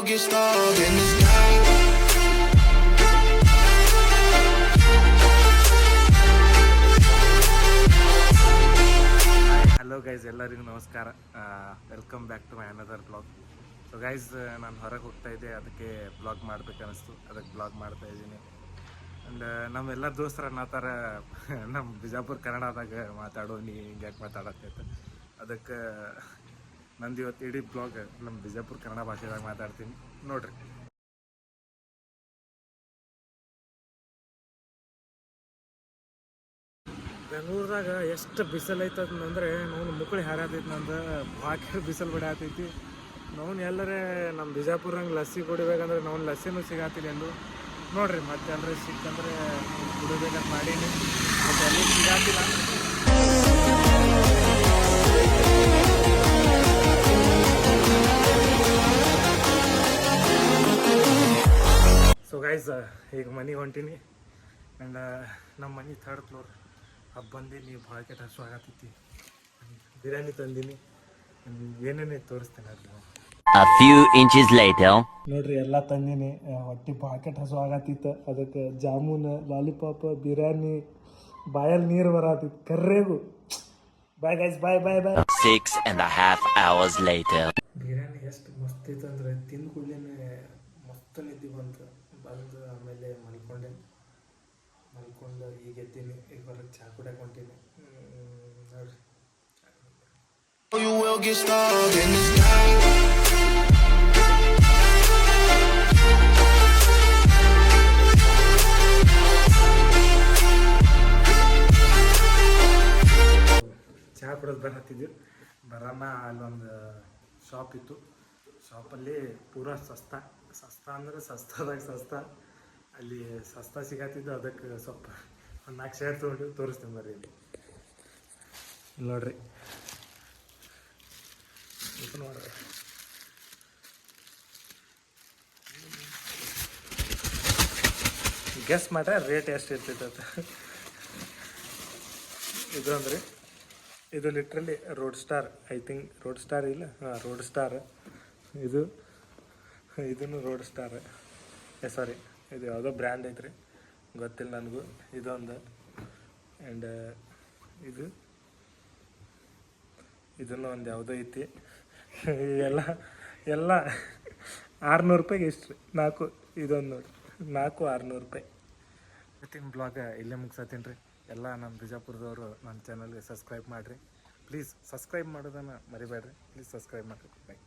get started in this night. Hello guys, ಎಲ್ಲರಿಗೂ ನಮಸ್ಕಾರ. Welcome back to my another blog. So guys, ನಾನು ಹೊರಗೆ ಹೋಗ್ತಾ ಇದ್ದೆ, ಅದಕ್ಕೆ ಬ್ಲಾಗ್ ಮಾಡ್ಬೇಕು ಅನ್ನಿಸ್ತು, ಅದಕ್ಕೆ ಬ್ಲಾಗ್ ಮಾಡ್ತಾ ಇದ್ದೀನಿ. ಆ್ಯಂಡ್ ನಮ್ಮೆಲ್ಲ ದೋಸ್ತರು ಅನ್ನತ್ತಾರ ನಮ್ಮ ಬಿಜಾಪುರ ಕನ್ನಡದಾಗ ಮಾತಾಡೋ, ನೀ ಹಿಂಗೆ ಯಾಕೆ ಮಾತಾಡತ್ತೈತೆ. ಅದಕ್ಕೆ ನಂದು ಇವತ್ತು ಇಡೀ ಬ್ಲಾಗ್ ನಮ್ಮ ಬಿಜಾಪುರ ಕನ್ನಡ ಭಾಷೆದಾಗ ಮಾತಾಡ್ತೀನಿ, ನೋಡ್ರಿ. ಬೆಂಗಳೂರದಾಗ ಎಷ್ಟು ಬಿಸಿಲು ಐತಂದ್ರೆ ನಾವು ಮುಕ್ಕಳಿ ಹಾರಾತೈತಿ, ನಂದು ಭಾಳ ಬಿಸಿಲು ಬಿಡಾತೈತಿ. ನಾವು ಎಲ್ಲರೇ ನಮ್ಮ ಬಿಜಾಪುರಂಗೆ ಲಸ್ಸಿ ಕುಡಿಬೇಕಂದ್ರೆ ನಾವು ಲಸ್ಸಿನೂ ಸಿಗಾತಿಲ್ಲ ಎಂದು ನೋಡ್ರಿ. ಮತ್ತೆ ಎಲ್ಲರೂ ಸಿಕ್ಕಂದ್ರೆ ಕುಡಿಬೇಕಂತ ಮಾಡೀನಿ, ಮತ್ತೆ ಎಲ್ಲೂ ಸಿಗಾತಿಲ್ಲ. ಸೊ ಗೈಸ್, ಈಗ ಮನೆಗೆ ಹೊಂಟೀನಿ. ಆ್ಯಂಡ್ ನಮ್ಮ ಮನೆ ಥರ್ಡ್ ಫ್ಲೋರ್. ಬಂದು ಭಾಳ ಕೆಟ್ಟ ಹಸು ಆಗತ್ತೈತಿ. ಬಿರಿಯಾನಿ ತಂದೀನಿ, ಏನೇನೇ ತೋರಿಸ್ತೇನೆ ಅದು. A few inches later. ನೋಡ್ರಿ, ಎಲ್ಲ ತಂದೀನಿ. ಹೊಟ್ಟೆ ಭಾಳ ಕೆಟ್ಟ ಹಸು ಆಗತ್ತಿತ್ತು. ಅದಕ್ಕೆ ಜಾಮೂನ್, ಲಾಲಿಪಾಪ್, ಬಿರಿಯಾನಿ, ಬಾಯಲ್ಲಿ ನೀರು ಬರತ್ತಿತ್ತು ಕರ್ರೇಗು. ಬಾಯ್ ಗೈಸ್, ಬಾಯ್ ಬಾಯ್ ಬಾಯ್. 6.5 hours later. ಬಿರಿಯಾನಿ ಎಷ್ಟು ಮಸ್ತ್ ಇತ್ತು ಅಂದ್ರೆ ತಿಂದು ಕೂಡಲೇ ಮಸ್ತ್ ನಿದ್ದೆ ಬಂದು ಆಮೇಲೆ ಮಲ್ಕೊಂಡು ಈಗ ಎದ್ದೀನಿ. ಈಗ ಹೊರಗೆ ಚಹಾ ಕುಡಿಯಕ್ಕೆ ಹೊಂಟೀನಿ. ನೋಡ್ರಿ, You will get started in this night. ಚಹಾ ಕುಡಿಯೋದು ಬರತ್ತಿದ್ವಿ. ಬರೋಣ, ಅಲ್ಲೊಂದು ಶಾಪ್ ಇತ್ತು. ಶಾಪಲ್ಲಿ ಪೂರಾ ಸಸ್ತಾ ಅಂದ್ರೆ ಸಸ್ತಾದಾಗ ಸಸ್ತಾ. ಅಲ್ಲಿ ಸಸ್ತಾ ಸಿಗತ್ತಿದ್ದು. ಅದಕ್ಕೆ ಸ್ವಲ್ಪ ಒಂದು 4 ಶೇರ್ ತೊಗೊಂಡು ತೋರಿಸ್ತೀನಿ ಬರ್ರಿ. ಇಲ್ಲಿ ನೋಡ್ರಿ, ನೋಡ್ರಿ, ಗೆಸ್ ಮಾಡ ರೇಟ್ ಎಷ್ಟು ಇರ್ತೈತೆ. ಇದು ಅಂದ್ರೆ ಇದು literally road star, I think road star ಇಲ್ಲ, ರೋಡ್ ಸ್ಟಾರ್. ಇದನ್ನು ರೋಡ್ ಸ್ಟಾರ್, ಸಾರಿ, ಇದು ಯಾವುದೋ ಬ್ರ್ಯಾಂಡ್ ಐತ್ರಿ, ಗೊತ್ತಿಲ್ಲ ನನಗೂ. ಇದೊಂದು. ಆ್ಯಂಡ್ ಇದನ್ನು ಒಂದು ಯಾವುದೋ ಐತಿ. ಎಲ್ಲ 600 ರೂಪಾಯಿಗೆ ಇಷ್ಟು ರೀ. 4 ಇದೊಂದು ನೋಡಿ, 600 ರೂಪಾಯಿ. ಇವತ್ತಿನ ಬ್ಲಾಗ್ ಇಲ್ಲೇ ಮುಗಿಸತ್ತೀನಿ ರೀ. ಎಲ್ಲ ನಮ್ಮ ಬಿಜಾಪುರದವರು ನನ್ನ ಚಾನಲ್ಗೆ ಸಬ್ಸ್ಕ್ರೈಬ್ ಮಾಡಿರಿ ಪ್ಲೀಸ್. ಸಬ್ಸ್ಕ್ರೈಬ್ ಮಾಡೋದನ್ನು ಮರಿಬೇಡ್ರಿ ಪ್ಲೀಸ್. ಸಬ್ಸ್ಕ್ರೈಬ್ ಮಾಡಿರಿ. ಬಾಯ್.